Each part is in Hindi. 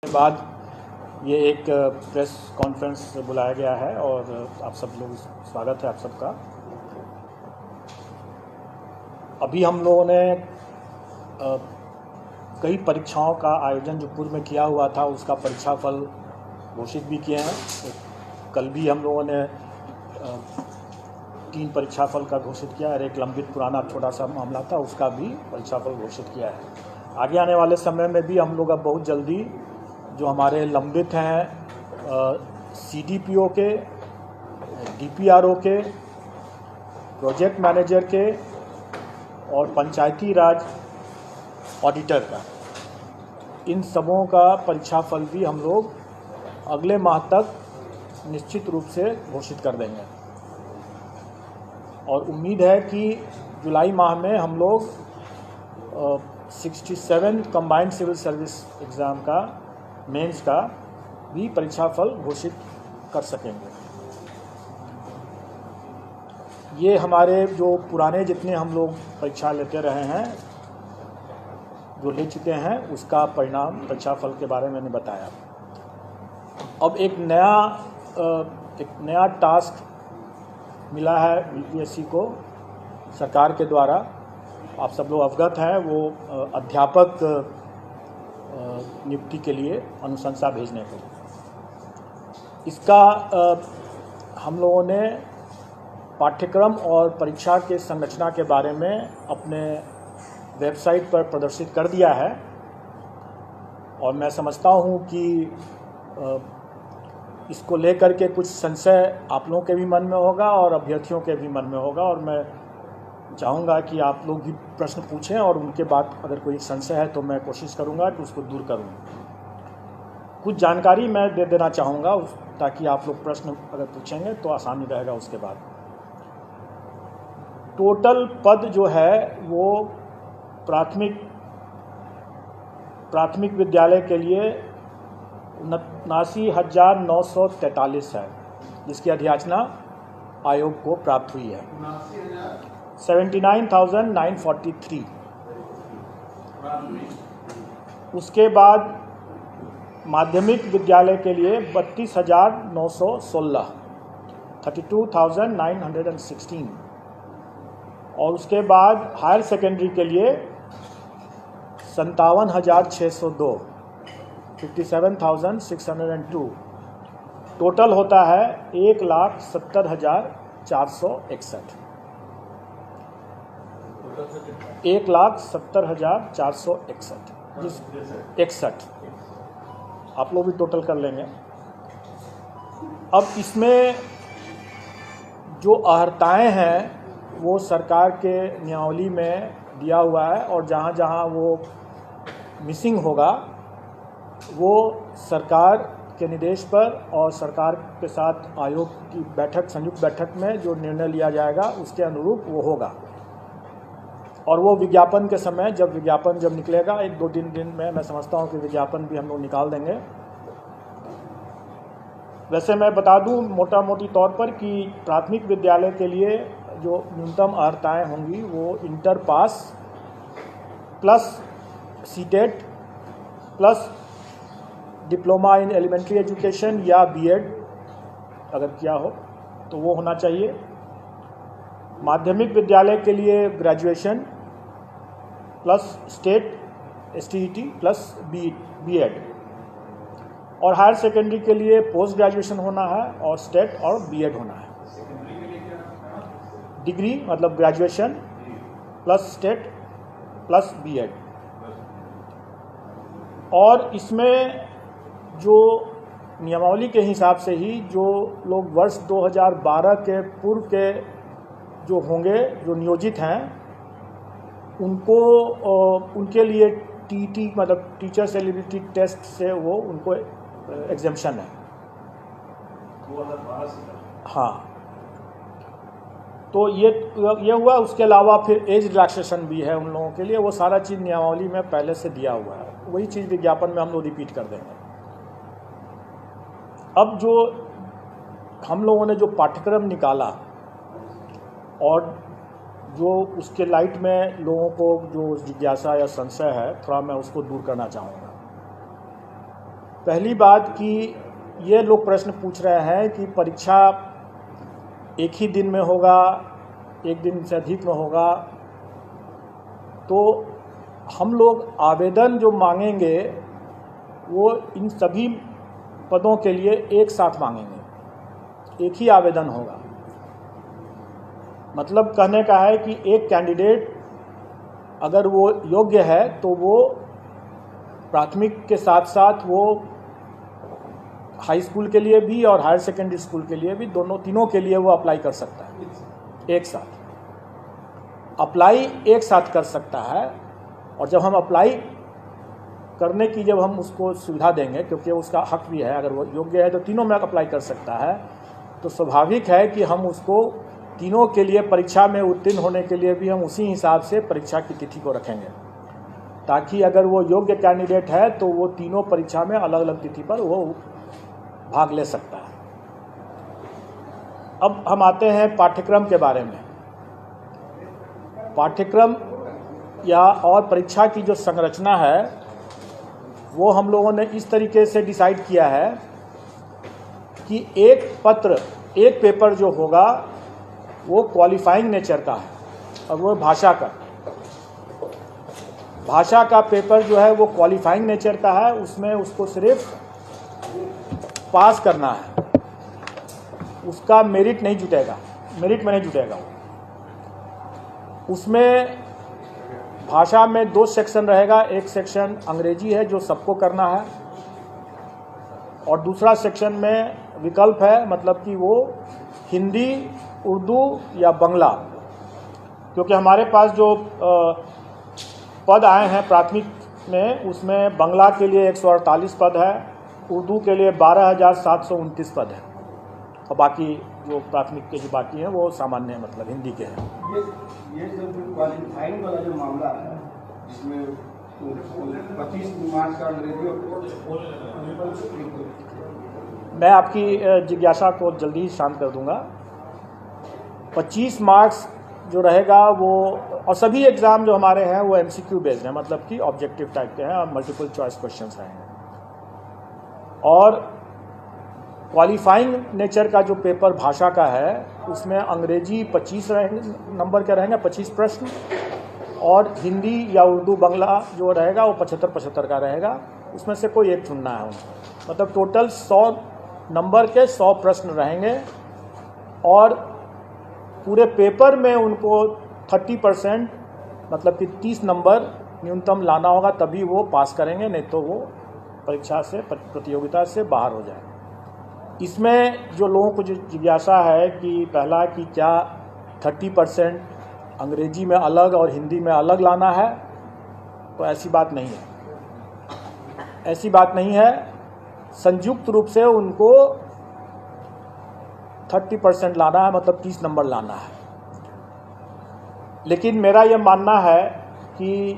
के बाद ये एक प्रेस कॉन्फ्रेंस बुलाया गया है और आप सब लोग स्वागत है आप सबका। अभी हम लोगों ने कई परीक्षाओं का आयोजन जो पूर्व में किया हुआ था उसका परीक्षाफल घोषित भी किए हैं। कल भी हम लोगों ने 3 परीक्षाफल का घोषित किया और एक लंबित पुराना छोटा सा मामला था उसका भी परीक्षाफल घोषित किया है। आगे आने वाले समय में भी हम लोग अब बहुत जल्दी जो हमारे लंबित हैं CDPO के, DPRO के, प्रोजेक्ट मैनेजर के और पंचायती राज ऑडिटर का, इन सबों का परीक्षाफल भी हम लोग अगले माह तक निश्चित रूप से घोषित कर देंगे। और उम्मीद है कि जुलाई माह में हम लोग 67 कंबाइंड सिविल सर्विस एग्ज़ाम का मेंस का भी परीक्षाफल घोषित कर सकेंगे। ये हमारे जो पुराने जितने हम लोग परीक्षा लेते रहे हैं, जो ले चुके हैं, उसका परिणाम परीक्षाफल के बारे में मैंने बताया। अब एक नया टास्क मिला है UPSC को सरकार के द्वारा। आप सब लोग अवगत हैं, वो अध्यापक नियुक्ति के लिए अनुशंसा भेजने को। इसका हम लोगों ने पाठ्यक्रम और परीक्षा के संरचना के बारे में अपने वेबसाइट पर प्रदर्शित कर दिया है और मैं समझता हूँ कि इसको लेकर के कुछ संशय आप लोगों के भी मन में होगा और अभ्यर्थियों के भी मन में होगा और मैं चाहूँगा कि आप लोग भी प्रश्न पूछें और उनके बाद अगर कोई संशय है तो मैं कोशिश करूँगा कि उसको दूर करूँ। कुछ जानकारी मैं दे देना चाहूँगा ताकि आप लोग प्रश्न अगर पूछेंगे तो आसानी रहेगा। उसके बाद टोटल पद जो है वो प्राथमिक विद्यालय के लिए 79,943 है, जिसकी अधियाचना आयोग को प्राप्त हुई है। 79,943। उसके बाद माध्यमिक विद्यालय के लिए 32,916, 32,916। और उसके बाद हायर सेकेंडरी के लिए 57,602, 57,602। टोटल होता है 1,70,461, 1,70,461। आप लोग भी टोटल कर लेंगे। अब इसमें जो अर्हताएँ हैं वो सरकार के नियमावली में दिया हुआ है और जहाँ जहाँ वो मिसिंग होगा वो सरकार के निर्देश पर और सरकार के साथ आयोग की संयुक्त बैठक में जो निर्णय लिया जाएगा उसके अनुरूप वो होगा। और वो विज्ञापन के समय जब निकलेगा 1-2 दिन में मैं समझता हूँ कि विज्ञापन भी हम लोग निकाल देंगे। वैसे मैं बता दूँ मोटा मोटी तौर पर कि प्राथमिक विद्यालय के लिए जो न्यूनतम अर्हताएँ होंगी वो inter pass plus CTET plus diploma in elementary education या BEd अगर किया हो तो वो होना चाहिए। माध्यमिक विद्यालय के लिए graduation plus state STET plus BEd और हायर सेकेंडरी के लिए पोस्ट ग्रेजुएशन होना है और स्टेट और BEd होना है। डिग्री मतलब graduation plus state plus BEd। और इसमें जो नियमावली के हिसाब से ही जो लोग वर्ष 2012 के पूर्व के जो होंगे, जो नियोजित हैं, उनके लिए TET मतलब टीचर्स एलिजिबिलिटी टेस्ट से वो उनको एग्जेम्पशन है। 2012 से हाँ, तो ये हुआ। उसके अलावा फिर एज रिलैक्सेशन भी है उन लोगों के लिए। वो सारा चीज़ नियमावली में पहले से दिया हुआ है, वही चीज़ विज्ञापन में हम लोग रिपीट कर देंगे। अब जो हम लोगों ने जो पाठ्यक्रम निकाला और जो उसके लाइट में लोगों को जो जिज्ञासा या संशय है, थोड़ा मैं उसको दूर करना चाहूँगा। पहली बात कि ये लोग प्रश्न पूछ रहे हैं कि परीक्षा एक ही दिन में होगा, एक दिन से अधिक में होगा, तो हम लोग आवेदन जो मांगेंगे वो इन सभी पदों के लिए एक साथ मांगेंगे, एक ही आवेदन होगा। मतलब कहने का है कि एक कैंडिडेट अगर वो योग्य है तो वो प्राथमिक के साथ साथ वो हाई स्कूल के लिए भी और हायर सेकेंडरी स्कूल के लिए भी, तीनों के लिए वो अप्लाई कर सकता है। एक साथ अप्लाई एक साथ कर सकता है। और जब हम अप्लाई करने की जब हम उसको सुविधा देंगे, क्योंकि उसका हक भी है, अगर वो योग्य है तो तीनों में अप्लाई कर सकता है, तो स्वाभाविक है कि हम उसको तीनों के लिए परीक्षा में उत्तीर्ण होने के लिए भी हम उसी हिसाब से परीक्षा की तिथि को रखेंगे, ताकि अगर वो योग्य कैंडिडेट है तो वो तीनों परीक्षा में अलग अलग तिथि पर वो भाग ले सकता है। अब हम आते हैं पाठ्यक्रम के बारे में। पाठ्यक्रम या और परीक्षा की जो संरचना है वो हम लोगों ने इस तरीके से डिसाइड किया है कि एक पेपर जो होगा वो क्वालिफाइंग नेचर का है और वो भाषा का पेपर जो है वो क्वालिफाइंग नेचर का है। उसमें उसको सिर्फ पास करना है, उसका मेरिट में नहीं जुटेगा। उसमें भाषा में 2 सेक्शन रहेगा। एक सेक्शन अंग्रेजी है जो सबको करना है, और दूसरा सेक्शन में विकल्प है, मतलब कि वो हिंदी, उर्दू या बांग्ला। क्योंकि हमारे पास जो पद आए हैं प्राथमिक में, उसमें बांग्ला के लिए 148 पद है, उर्दू के लिए 12,729 पद है, और बाकी जो प्राथमिक के जो बाकी हैं वो सामान्य मतलब हिंदी के हैं। ये जो क्वालिफाइंग वाला जो मामला है, जिसमें 25 मार्क्स का अंग्रेजी, मैं आपकी जिज्ञासा को जल्दी ही शांत कर दूंगा। 25 मार्क्स जो रहेगा वो, और सभी एग्ज़ाम जो हमारे हैं वो MCQ बेस्ड हैं, मतलब कि ऑब्जेक्टिव टाइप के हैं और मल्टीपल चॉइस क्वेश्चंस रहेंगे। और क्वालिफाइंग नेचर का जो पेपर भाषा का है उसमें अंग्रेजी 25 नंबर के रहेंगे, 25 प्रश्न, और हिंदी या उर्दू बांग्ला जो रहेगा वो 75-75 का रहेगा। उसमें से कोई एक चुनना है उनको। मतलब टोटल 100 नंबर के 100 प्रश्न रहेंगे, और पूरे पेपर में उनको 30% मतलब कि 30 नंबर न्यूनतम लाना होगा, तभी वो पास करेंगे, नहीं तो वो परीक्षा से, प्रतियोगिता से बाहर हो जाए। इसमें जो लोगों को जो जिज्ञासा है कि पहला कि क्या 30% अंग्रेजी में अलग और हिंदी में अलग लाना है, तो ऐसी बात नहीं है। संयुक्त रूप से उनको 30% लाना है, मतलब 30 नंबर लाना है। लेकिन मेरा ये मानना है कि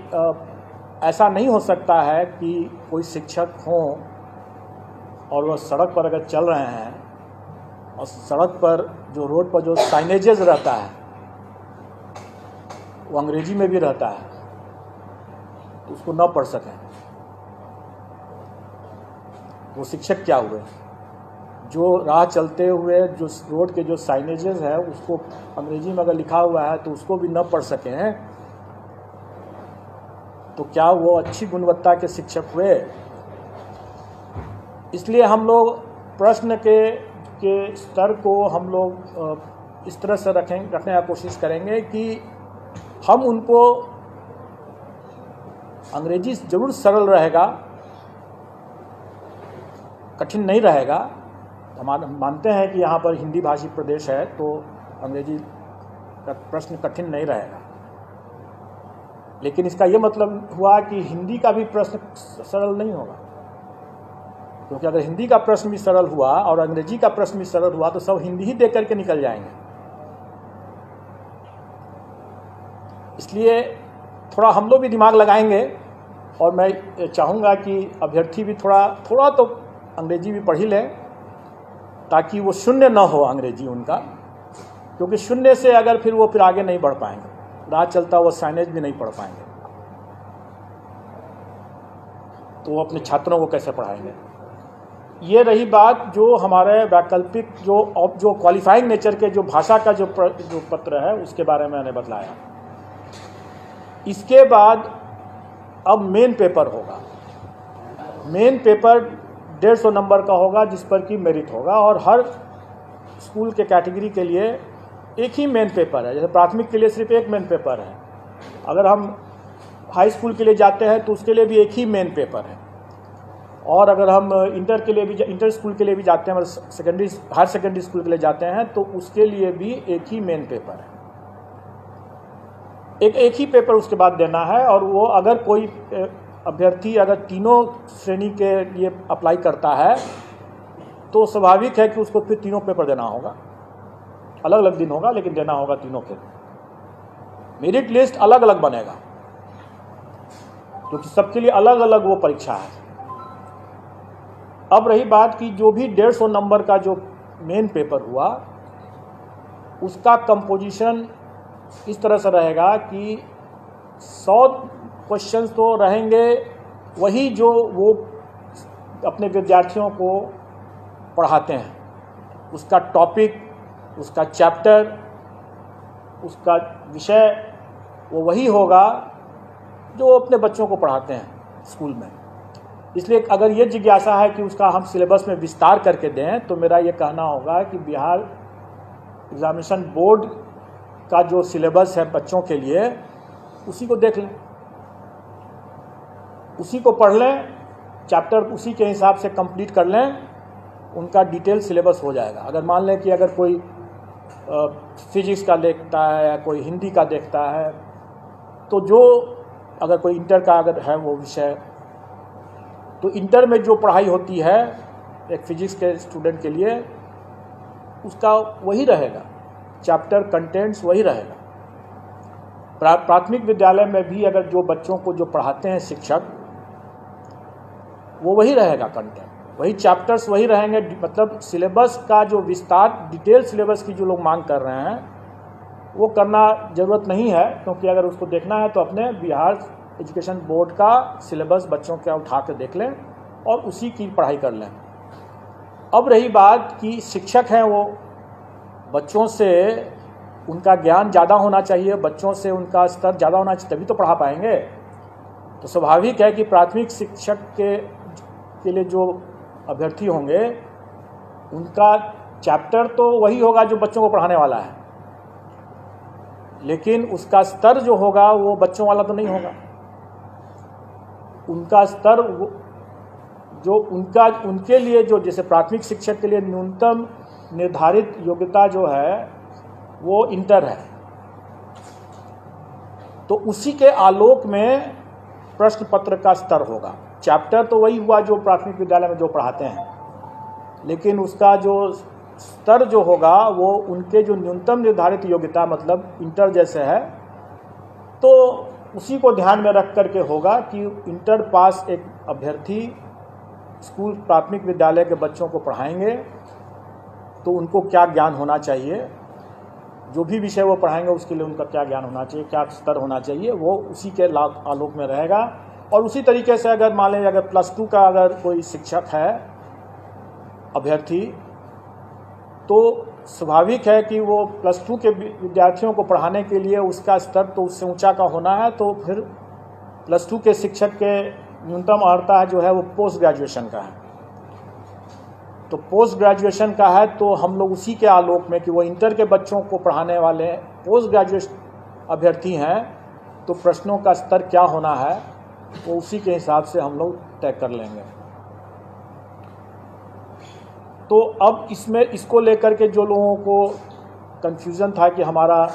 ऐसा नहीं हो सकता है कि कोई शिक्षक हों और वह सड़क पर अगर चल रहे हैं और सड़क पर जो रोड पर जो साइनेजेस रहता है वो अंग्रेजी में भी रहता है, तो उसको न पढ़ सकें, वो शिक्षक क्या हुए? जो राह चलते हुए जो रोड के जो साइनेजेस है उसको अंग्रेजी में अगर लिखा हुआ है तो उसको भी न पढ़ सकें, तो क्या वो अच्छी गुणवत्ता के शिक्षक हुए? इसलिए हम लोग प्रश्न के स्तर को हम लोग इस तरह से रखने का कोशिश करेंगे कि हम उनको, अंग्रेजी जरूर सरल रहेगा, कठिन नहीं रहेगा। हम मानते हैं कि यहाँ पर हिंदी भाषी प्रदेश है तो अंग्रेजी का प्रश्न कठिन नहीं रहेगा, लेकिन इसका ये मतलब हुआ कि हिंदी का भी प्रश्न सरल नहीं होगा। क्योंकि अगर हिंदी का प्रश्न भी सरल हुआ और अंग्रेजी का प्रश्न भी सरल हुआ तो सब हिंदी ही देख करके निकल जाएंगे। इसलिए थोड़ा हम लोग भी दिमाग लगाएंगे, और मैं चाहूँगा कि अभ्यर्थी भी थोड़ा तो अंग्रेजी भी पढ़ ही लें, ताकि वो शून्य न हो अंग्रेजी उनका, क्योंकि शून्य से अगर फिर वो फिर आगे नहीं बढ़ पाएंगे, राह चलता वो साइनेज भी नहीं पढ़ पाएंगे, तो वो अपने छात्रों को कैसे पढ़ाएंगे। ये रही बात जो हमारे वैकल्पिक जो क्वालिफाइंग नेचर के जो भाषा का जो पत्र है उसके बारे में मैंने बतलाया। इसके बाद अब मेन पेपर होगा। मेन पेपर 150 नंबर का होगा जिस पर कि मेरिट होगा, और हर स्कूल के कैटेगरी के लिए एक ही मेन पेपर है। जैसे प्राथमिक के लिए सिर्फ एक मेन पेपर है, अगर हम हाई स्कूल के लिए जाते हैं तो उसके लिए भी एक ही मेन पेपर है, और अगर हम इंटर के लिए भी इंटर स्कूल के लिए भी जाते हैं, मतलब हायर सेकेंडरी स्कूल के लिए जाते हैं तो उसके लिए भी एक ही मेन पेपर है। एक ही पेपर उसके बाद देना है, और वो अगर कोई अभ्यर्थी अगर तीनों श्रेणी के लिए अप्लाई करता है तो स्वाभाविक है कि उसको फिर तीनों पेपर देना होगा। अलग अलग दिन होगा लेकिन देना होगा तीनों के। मेरिट लिस्ट अलग अलग बनेगा क्योंकि सबके लिए अलग अलग वो परीक्षा है। अब रही बात कि जो भी 150 नंबर का जो मेन पेपर हुआ उसका कंपोजिशन इस तरह से रहेगा कि 100 क्वेश्चंस तो रहेंगे वही जो वो अपने विद्यार्थियों को पढ़ाते हैं, उसका टॉपिक, उसका चैप्टर, उसका विषय वो वही होगा जो अपने बच्चों को पढ़ाते हैं स्कूल में। इसलिए अगर ये जिज्ञासा है कि उसका हम सिलेबस में विस्तार करके दें तो मेरा ये कहना होगा कि बिहार एग्जामिनेशन बोर्ड का जो सिलेबस है बच्चों के लिए उसी को देख लें, उसी को पढ़ लें, चैप्टर उसी के हिसाब से कंप्लीट कर लें, उनका डिटेल सिलेबस हो जाएगा। अगर मान लें कि अगर कोई फिजिक्स का देखता है या कोई हिंदी का देखता है तो जो अगर कोई इंटर का अगर है वो विषय, तो इंटर में जो पढ़ाई होती है एक फिजिक्स के स्टूडेंट के लिए उसका वही रहेगा, चैप्टर कंटेंट्स वही रहेगा। प्राथमिक विद्यालय में भी अगर जो बच्चों को जो पढ़ाते हैं शिक्षक वो वही रहेगा, कंटेंट वही, चैप्टर्स वही रहेंगे। मतलब सिलेबस का जो विस्तार, डिटेल सिलेबस की जो लोग मांग कर रहे हैं वो करना ज़रूरत नहीं है, क्योंकि अगर उसको देखना है तो अपने बिहार एजुकेशन बोर्ड का सिलेबस बच्चों का उठा के देख लें और उसी की पढ़ाई कर लें। अब रही बात कि शिक्षक हैं वो बच्चों से उनका ज्ञान ज़्यादा होना चाहिए, बच्चों से उनका स्तर ज़्यादा होना चाहिए, तभी तो पढ़ा पाएंगे। तो स्वाभाविक है कि प्राथमिक शिक्षक के लिए जो अभ्यर्थी होंगे उनका चैप्टर तो वही होगा जो बच्चों को पढ़ाने वाला है, लेकिन उसका स्तर जो होगा वो बच्चों वाला तो नहीं होगा। उनका स्तर जो उनके लिए जो जैसे प्राथमिक शिक्षक के लिए न्यूनतम निर्धारित योग्यता जो है वो इंटर है, तो उसी के आलोक में प्रश्न पत्र का स्तर होगा। चैप्टर तो वही हुआ जो प्राथमिक विद्यालय में जो पढ़ाते हैं, लेकिन उसका जो स्तर जो होगा वो उनके जो न्यूनतम निर्धारित योग्यता मतलब इंटर जैसे है, तो उसी को ध्यान में रख करके होगा कि इंटर पास एक अभ्यर्थी स्कूल प्राथमिक विद्यालय के बच्चों को पढ़ाएंगे तो उनको क्या ज्ञान होना चाहिए, जो भी विषय वो पढ़ाएंगे उसके लिए उनका क्या ज्ञान होना चाहिए, क्या स्तर होना चाहिए, वो उसी के आलोक में रहेगा। और उसी तरीके से अगर मान लें अगर +2 का अगर कोई शिक्षक है अभ्यर्थी, तो स्वाभाविक है कि वो +2 के विद्यार्थियों को पढ़ाने के लिए उसका स्तर तो उससे ऊंचा का होना है, तो फिर +2 के शिक्षक के न्यूनतम अर्हता जो है वो पोस्ट ग्रेजुएशन का है। तो पोस्ट ग्रेजुएशन का है तो हम लोग उसी के आलोक में कि वो इंटर के बच्चों को पढ़ाने वाले पोस्ट ग्रेजुएट अभ्यर्थी हैं तो प्रश्नों का स्तर क्या होना है वो उसी के हिसाब से हम लोग तय कर लेंगे। तो अब इसमें इसको लेकर के जो लोगों को कन्फ्यूज़न था कि हमारा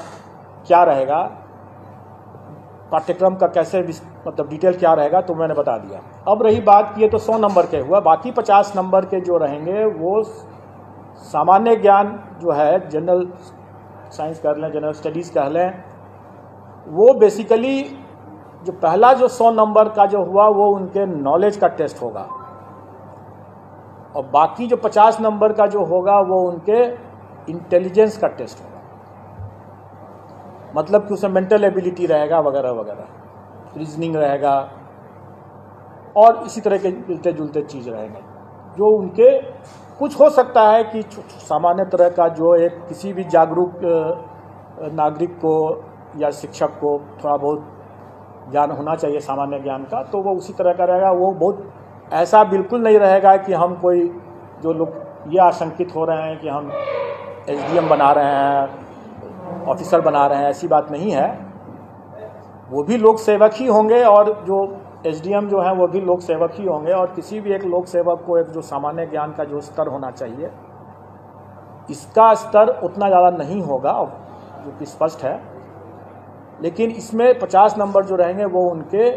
क्या रहेगा, पाठ्यक्रम का कैसे मतलब डिटेल क्या रहेगा, तो मैंने बता दिया। अब रही बात कि ये तो 100 नंबर के हुआ, बाकी 50 नंबर के जो रहेंगे वो सामान्य ज्ञान जो है, जनरल साइंस कह लें, जनरल स्टडीज़ कह लें, वो बेसिकली जो पहला जो 100 नंबर का जो हुआ वो उनके नॉलेज का टेस्ट होगा, और बाकी जो 50 नंबर का जो होगा वो उनके इंटेलिजेंस का टेस्ट होगा। मतलब कि उसमें मेंटल एबिलिटी रहेगा वगैरह वगैरह, रीजनिंग रहेगा और इसी तरह के मिलते जुलते चीज़ रहेंगे। जो उनके कुछ हो सकता है कि सामान्य तरह का जो एक किसी भी जागरूक नागरिक को या शिक्षक को थोड़ा बहुत ज्ञान होना चाहिए सामान्य ज्ञान का, तो वो उसी तरह का रहेगा। वो बहुत ऐसा बिल्कुल नहीं रहेगा कि हम कोई जो लोग ये आशंकित हो रहे हैं कि हम एसडीएम बना रहे हैं, ऑफिसर बना रहे हैं, ऐसी बात नहीं है। वो भी लोक सेवक ही होंगे और जो एसडीएम जो हैं वो भी लोक सेवक ही होंगे। और किसी भी एक लोक सेवक को एक जो सामान्य ज्ञान का जो स्तर होना चाहिए, इसका स्तर उतना ज़्यादा नहीं होगा, जो कि स्पष्ट है। लेकिन इसमें 50 नंबर जो रहेंगे वो उनके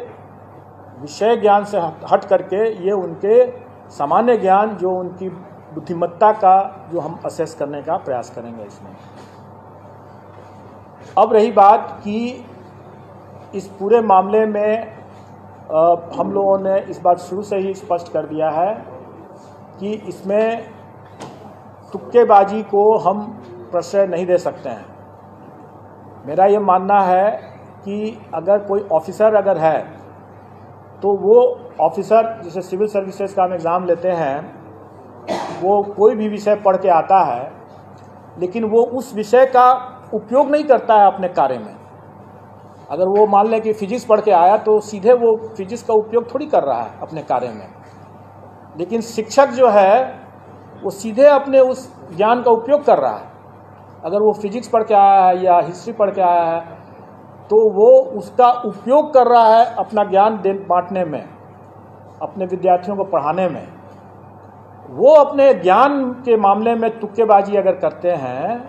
विषय ज्ञान से हट करके ये उनके सामान्य ज्ञान, जो उनकी बुद्धिमत्ता का जो हम असेस करने का प्रयास करेंगे इसमें। अब रही बात कि इस पूरे मामले में हम लोगों ने इस बात शुरू से ही स्पष्ट कर दिया है कि इसमें तुक्केबाजी को हम प्रश्रय नहीं दे सकते हैं। मेरा ये मानना है कि अगर कोई ऑफिसर अगर है तो वो ऑफिसर, जैसे सिविल सर्विसेज का हम एग्ज़ाम लेते हैं, वो कोई भी विषय पढ़ के आता है, लेकिन वो उस विषय का उपयोग नहीं करता है अपने कार्य में। अगर वो मान लें कि फिजिक्स पढ़ के आया तो सीधे वो फिजिक्स का उपयोग थोड़ी कर रहा है अपने कार्य में। लेकिन शिक्षक जो है वो सीधे अपने उस ज्ञान का उपयोग कर रहा है। अगर वो फिजिक्स पढ़ के आया है या हिस्ट्री पढ़ के आया है तो वो उसका उपयोग कर रहा है अपना ज्ञान बांटने में, अपने विद्यार्थियों को पढ़ाने में। वो अपने ज्ञान के मामले में तुक्केबाजी अगर करते हैं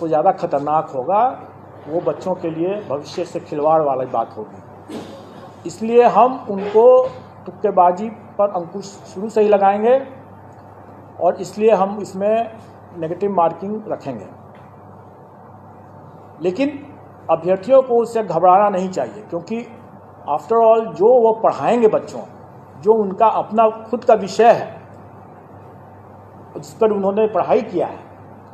तो ज़्यादा खतरनाक होगा। वो बच्चों के लिए भविष्य से खिलवाड़ वाली बात होगी। इसलिए हम उनको तुक्केबाजी पर अंकुश शुरू से ही लगाएंगे और इसलिए हम इसमें नेगेटिव मार्किंग रखेंगे। लेकिन अभ्यर्थियों को उससे घबराना नहीं चाहिए, क्योंकि आफ्टर ऑल जो वो पढ़ाएंगे बच्चों, जो उनका अपना खुद का विषय है, जिस पर उन्होंने पढ़ाई किया है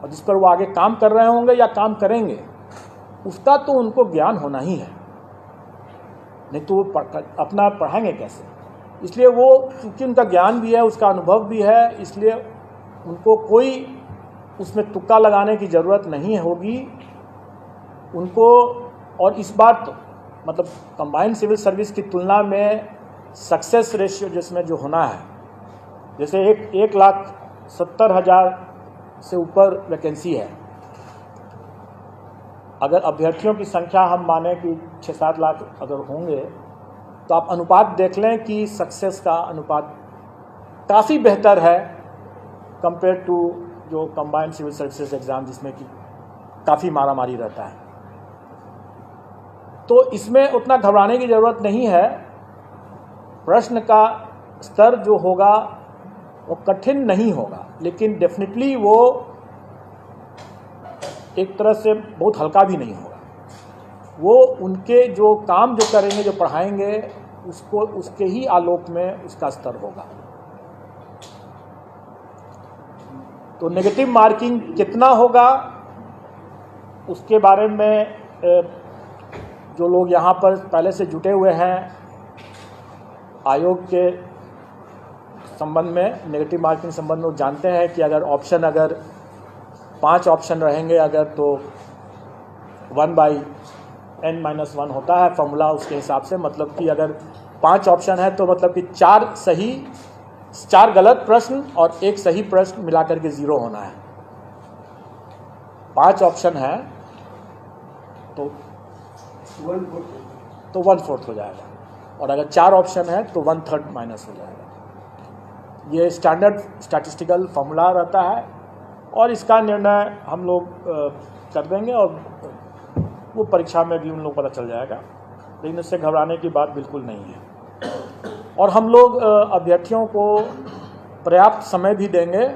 और जिस पर वो आगे काम कर रहे होंगे या काम करेंगे, उसका तो उनको ज्ञान होना ही है, नहीं तो वो अपना पढ़ाएंगे कैसे। इसलिए वो चूँकि उनका ज्ञान भी है, उसका अनुभव भी है, इसलिए उनको कोई उसमें तुक्का लगाने की ज़रूरत नहीं होगी उनको। और इस बार तो मतलब कंबाइंड सिविल सर्विस की तुलना में सक्सेस रेशियो जिसमें जो होना है, जैसे 1,70,000 से ऊपर वैकेंसी है। अगर अभ्यर्थियों की संख्या हम माने कि 6-7 लाख अगर होंगे, तो आप अनुपात देख लें कि सक्सेस का अनुपात काफ़ी बेहतर है कंपेयर टू जो कंबाइंड सिविल सर्विसेज एग्ज़ाम, जिसमें कि काफ़ी मारामारी रहता है। तो इसमें उतना घबराने की ज़रूरत नहीं है। प्रश्न का स्तर जो होगा वो कठिन नहीं होगा, लेकिन डेफिनेटली वो एक तरह से बहुत हल्का भी नहीं होगा। वो उनके जो काम जो करेंगे, जो पढ़ाएंगे, उसको उसके ही आलोक में उसका स्तर होगा। तो नेगेटिव मार्किंग कितना होगा उसके बारे में जो लोग यहाँ पर पहले से जुटे हुए हैं आयोग के संबंध में, नेगेटिव मार्किंग संबंध में, जानते हैं कि अगर 5 ऑप्शन रहेंगे अगर, तो 1/n-1 होता है फॉर्मूला उसके हिसाब से। मतलब कि अगर 5 ऑप्शन है तो मतलब कि 4 गलत प्रश्न और 1 सही प्रश्न मिलाकर के 0 होना है। 5 ऑप्शन है तो 1/4 हो जाएगा, और अगर 4 ऑप्शन है तो 1/3 माइनस हो जाएगा। ये स्टैंडर्ड स्टैटिस्टिकल फॉर्मूला रहता है और इसका निर्णय हम लोग कर देंगे और वो परीक्षा में भी उन लोग पता चल जाएगा। लेकिन उससे घबराने की बात बिल्कुल नहीं है। और हम लोग अभ्यर्थियों को पर्याप्त समय भी देंगे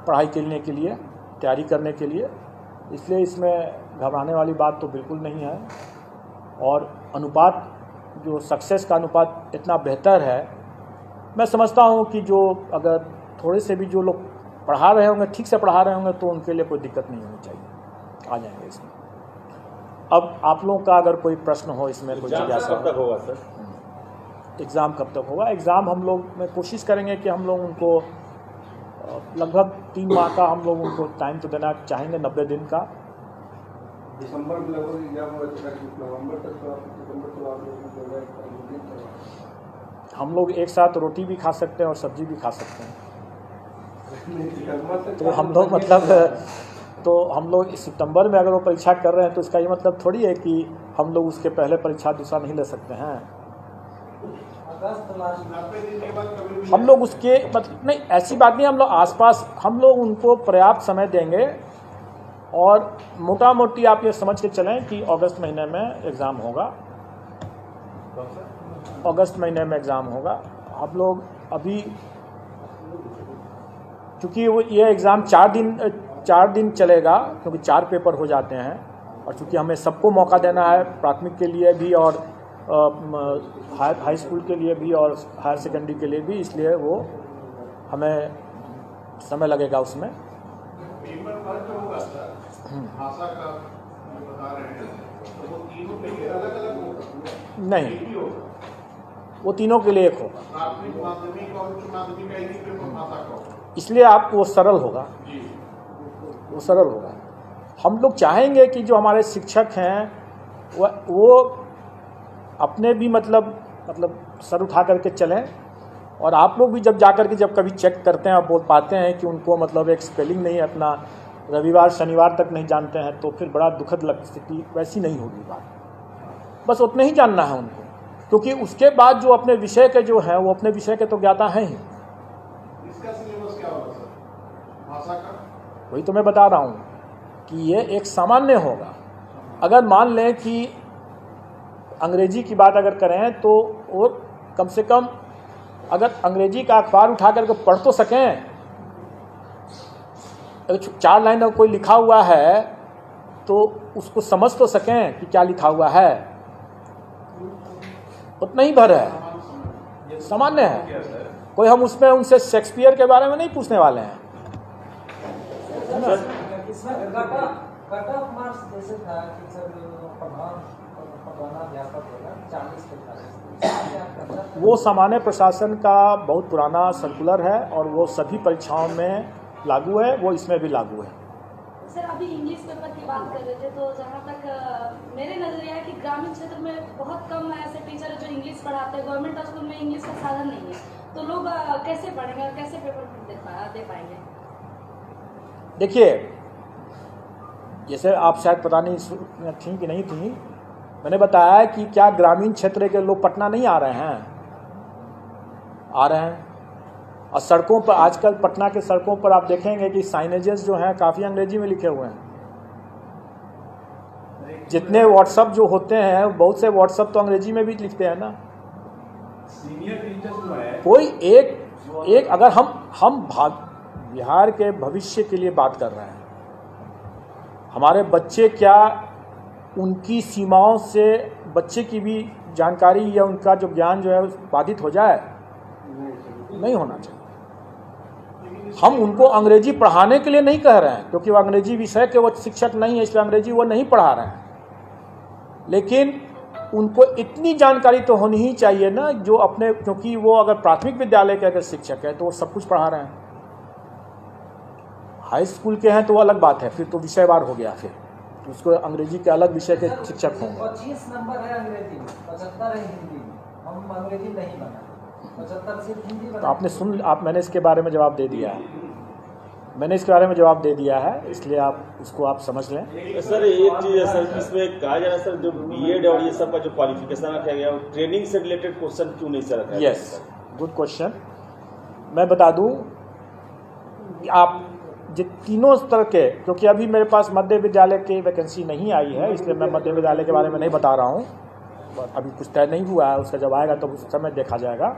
पढ़ाई करने के लिए, तैयारी करने के लिए, इसलिए इसमें घबराने वाली बात तो बिल्कुल नहीं है। और अनुपात, जो सक्सेस का अनुपात इतना बेहतर है, मैं समझता हूँ कि जो अगर थोड़े से भी जो लोग पढ़ा रहे होंगे, ठीक से पढ़ा रहे होंगे, तो उनके लिए कोई दिक्कत नहीं होनी चाहिए, आ जाएंगे इसमें। अब आप लोगों का अगर कोई प्रश्न हो इसमें, कोई जिज्ञासा कब तक होगा सर? एग्ज़ाम कब तक होगा। एग्ज़ाम हम लोग में कोशिश करेंगे कि हम लोग उनको लगभग 3 माह का हम लोग उनको टाइम तो देना चाहेंगे, 90 दिन का। दिसंबर में लगभग एग्जाम होगा, नवंबर तक तो दिसंबर तो आप लोग हम लोग एक साथ रोटी भी खा सकते हैं और सब्जी भी खा सकते हैं। तो हम लोग हम लोग सितंबर में अगर वो परीक्षा कर रहे हैं तो इसका ये मतलब थोड़ी है कि हम लोग उसके पहले परीक्षा दूसरा नहीं ले सकते हैं। हम लोग उसके मतलब नहीं, ऐसी बात नहीं, हम लोग आसपास हम लोग उनको पर्याप्त समय देंगे और मोटा मोटी आप ये समझ के चलें कि अगस्त महीने में एग्ज़ाम होगा। अगस्त महीने में एग्ज़ाम होगा। हम लोग अभी चूँकि वो ये एग्ज़ाम 4 दिन चलेगा, क्योंकि 4 पेपर हो जाते हैं, और चूँकि हमें सबको मौका देना है, प्राथमिक के लिए भी और हाई स्कूल के लिए भी और हायर सेकेंडरी के लिए भी, इसलिए वो हमें समय लगेगा उसमें। नहीं, वो तीनों के लिए एक होगा, इसलिए आप वो सरल होगा, वो सरल होगा। हम लोग चाहेंगे कि जो हमारे शिक्षक हैं वो अपने भी मतलब सर उठा करके चलें, और आप लोग भी जब जाकर के जब कभी चेक करते हैं और बोल पाते हैं कि उनको मतलब एक स्पेलिंग नहीं, अपना रविवार शनिवार तक नहीं जानते हैं, तो फिर बड़ा दुखद स्थिति वैसी नहीं होगी बात। बस उतना ही जानना है उनको, क्योंकि उसके बाद जो अपने विषय के जो हैं वो अपने विषय के तो ज्ञाता हैं ही। इसका सिलेबस क्या होगा सर, भाषा का? वही तो मैं बता रहा हूँ कि ये एक सामान्य होगा। अगर मान लें कि अंग्रेजी की बात अगर करें तो वो कम से कम अगर अंग्रेजी का अखबार उठा करके पढ़ तो सकें, अगर 4 लाइन कोई लिखा हुआ है तो उसको समझ तो सकें कि क्या लिखा हुआ है, उतना ही भर है, सामान्य है। कोई हम उसमें उनसे शेक्सपियर के बारे में नहीं पूछने वाले हैं। वो सामान्य प्रशासन का बहुत पुराना सर्कुलर है और वो सभी परीक्षाओं में लागू है, वो इसमें भी लागू है। सर अभी इंग्लिश पेपर की बात कर रहे थे, तो जहाँ तक मेरे नजरिया है कि ग्रामीण क्षेत्र में बहुत कम ऐसे टीचर जो इंग्लिश पढ़ाते हैं। गवर्नमेंट स्कूल में इंग्लिश का साधन नहीं है, तो लोग कैसे पढ़ेंगे और कैसे पेपर दे पाएंगे? देखिए, जैसे आप शायद पता नहीं थी कि नहीं थी, मैंने बताया कि क्या ग्रामीण क्षेत्र के लोग पटना नहीं आ रहे हैं, आ रहे हैं। और सड़कों पर आजकल पटना के सड़कों पर आप देखेंगे कि साइनेजेस जो हैं काफ़ी अंग्रेजी में लिखे हुए हैं। जितने व्हाट्सअप जो होते हैं, बहुत से व्हाट्सअप तो अंग्रेजी में भी लिखते हैं ना। सीनियर टीचर्स जो है, कोई एक अगर हम बिहार के भविष्य के लिए बात कर रहे हैं, हमारे बच्चे क्या उनकी सीमाओं से बच्चे की भी जानकारी या उनका जो ज्ञान जो है बाधित हो जाए? नहीं होना चाहिए। हम उनको अंग्रेजी पढ़ाने के लिए नहीं कह रहे हैं, क्योंकि वो अंग्रेजी विषय के वो शिक्षक नहीं है, इसलिए अंग्रेजी वो नहीं पढ़ा रहे हैं। लेकिन उनको इतनी जानकारी तो होनी ही चाहिए ना, जो अपने, क्योंकि वो अगर प्राथमिक विद्यालय के अगर शिक्षक है तो वो सब कुछ पढ़ा रहे हैं। हाई स्कूल के हैं तो वो अलग बात है, फिर तो विषयवार हो गया, फिर उसको अंग्रेजी के अलग विषय के शिक्षक होंगे। 25 नंबर है अंग्रेजी में, 75 है हिंदी में। हम अंग्रेजी नहीं बना, 75 सिर्फ हिंदी बना। तो आपने मैंने इसके बारे में जवाब दे दिया है, मैंने इसके बारे में जवाब दे दिया है, इसलिए आप उसको आप समझ लें। सर एक चीज़ है सर, इसमें कहा जा रहा है सर, जो बीएड और ये सब का जो क्वालिफिकेशन रखा गया, ट्रेनिंग से रिलेटेड क्वेश्चन क्यों नहीं सर रखा? Yes, good question. मैं बता दूं कि आप जो तीनों स्तर के, क्योंकि अभी मेरे पास मध्य विद्यालय की वैकेंसी नहीं आई है, इसलिए मैं मध्य विद्यालय के बारे में नहीं बता रहा हूँ, अभी कुछ तय नहीं हुआ है, उसका जब आएगा तो उस समय देखा जाएगा।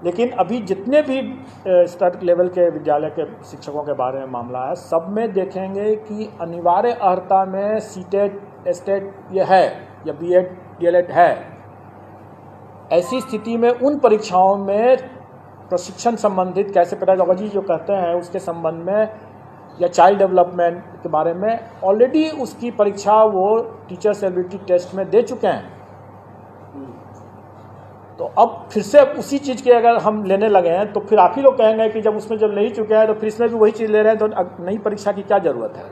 लेकिन अभी जितने भी स्तर लेवल के विद्यालय के शिक्षकों के बारे में मामला है, सब में देखेंगे कि अनिवार्य अर्हता में सीटेट, एस्टेट ये है या बीएड डीएलएड है। ऐसी स्थिति में उन परीक्षाओं में प्रशिक्षण संबंधित, कैसे पेडागोजी जो कहते हैं उसके संबंध में, या चाइल्ड डेवलपमेंट के बारे में ऑलरेडी उसकी परीक्षा वो टीचर्स एबिलिटी टेस्ट में दे चुके हैं। तो अब फिर से उसी चीज़ के अगर हम लेने लगे हैं तो फिर आप ही लोग कहेंगे कि जब उसमें जब ले ही चुके हैं तो फिर इसमें भी वही चीज़ ले रहे हैं, तो नई परीक्षा की क्या ज़रूरत है?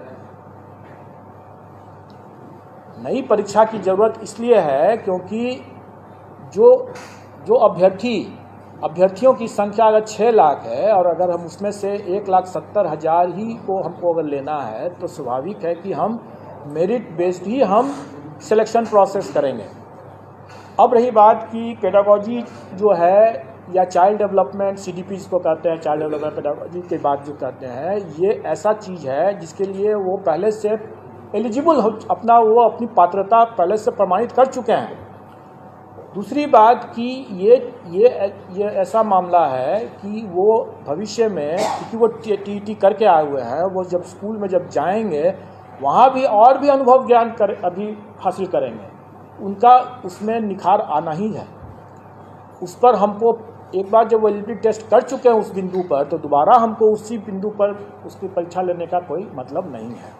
नई परीक्षा की ज़रूरत इसलिए है क्योंकि जो अभ्यर्थियों की संख्या अगर 6 लाख है और अगर हम उसमें से 1,70,000 ही को हमको अगर लेना है तो स्वाभाविक है कि हम मेरिट बेस्ड ही हम सिलेक्शन प्रोसेस करेंगे। अब रही बात कि पेडागोजी जो है या चाइल्ड डेवलपमेंट CDP जिसको कहते हैं, चाइल्ड डेवलपमेंट पेडागोजी के बात जो कहते हैं, ये ऐसा चीज़ है जिसके लिए वो पहले से एलिजिबल वो अपनी पात्रता पहले से प्रमाणित कर चुके हैं। दूसरी बात कि ये ऐसा मामला है कि वो भविष्य में, क्योंकि वो TET करके आए हुए हैं, वो जब स्कूल में जब जाएंगे वहाँ भी और भी अनुभव ज्ञान अभी हासिल करेंगे, उनका उसमें निखार आना ही है। उस पर हमको एक बार जब वो एलिजिबिलिटी टेस्ट कर चुके हैं उस बिंदु पर, तो दोबारा हमको उसी बिंदु पर उसकी परीक्षा लेने का कोई मतलब नहीं है।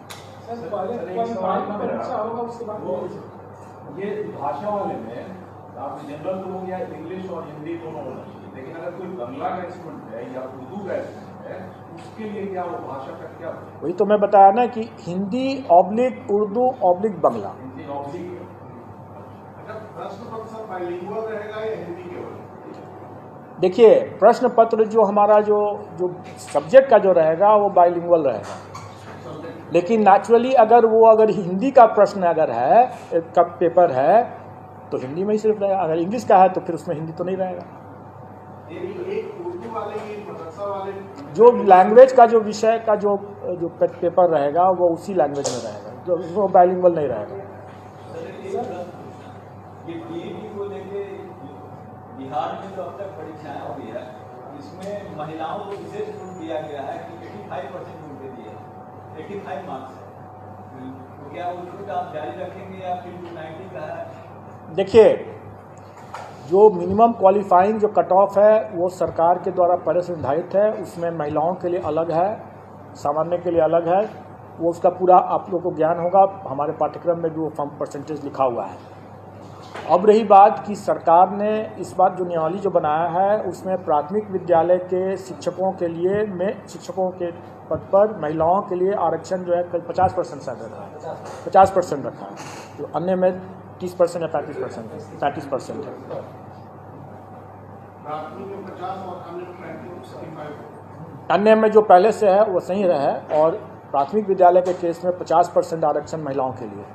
ये भाषा वाले में आप जनरल तो हो गया, इंग्लिश और हिंदी दोनों होना चाहिए, लेकिन अगर कोई बंगला का इंस्ट्रूमेंट है या उर्दू का इंस्ट्रूमेंट है, उसके लिए क्या वो भाषा का क्या? वही तो मैं बताया ना कि हिंदी ऑब्लिक उर्दू ऑब्लिक बंगला। हिंदी ऑब्लिक। अच्छा, प्रश्न पत्र सब बाइलिंगुअल रहेगा या हिंदी केवल? देखिए, प्रश्न पत्र जो हमारा जो सब्जेक्ट का जो रहेगा वो बाइलिंगुअल रहेगा, लेकिन नेचुरली अगर हिंदी का प्रश्न अगर है का पेपर है तो हिंदी में ही सिर्फ रहेगा। अगर इंग्लिश का है तो फिर उसमें हिंदी तो नहीं रहेगा। एक उर्दू वाले मदरसा वाले जो लैंग्वेज का जो विषय का जो पेपर रहेगा वो उसी लैंग्वेज में रहेगा, जो बाइलिंगुअल नहीं रहेगा। ये DET को लेके बिहार में जो अब तक परीक्षाएं हुई है, इसमें महिलाओं को विशेष छूट दिया गया है कि 85% उनके दिए, 85 मार्क्स है। तो क्या वो छूट आप जारी रखेंगे या फिर 90 का है? देखिए, जो मिनिमम क्वालिफाइंग जो कट ऑफ है वो सरकार के द्वारा पहले से निर्धारित है। उसमें महिलाओं के लिए अलग है, सामान्य के लिए अलग है। वो उसका पूरा आप लोगों को ज्ञान होगा, हमारे पाठ्यक्रम में भी वो फॉर्म परसेंटेज लिखा हुआ है। अब रही बात कि सरकार ने इस बार जो नियमावली जो बनाया है उसमें प्राथमिक विद्यालय के शिक्षकों के लिए शिक्षकों के पद पर महिलाओं के लिए आरक्षण जो है 50% शायद रखा है, 50% रखा है, जो अन्य में 30% या 35% है, 35% है। प्राथमिक में 50 और अन्य में 35। अन्य में जो पहले से है वो सही रहे, और प्राथमिक विद्यालय के केस में 50% आरक्षण महिलाओं के लिए।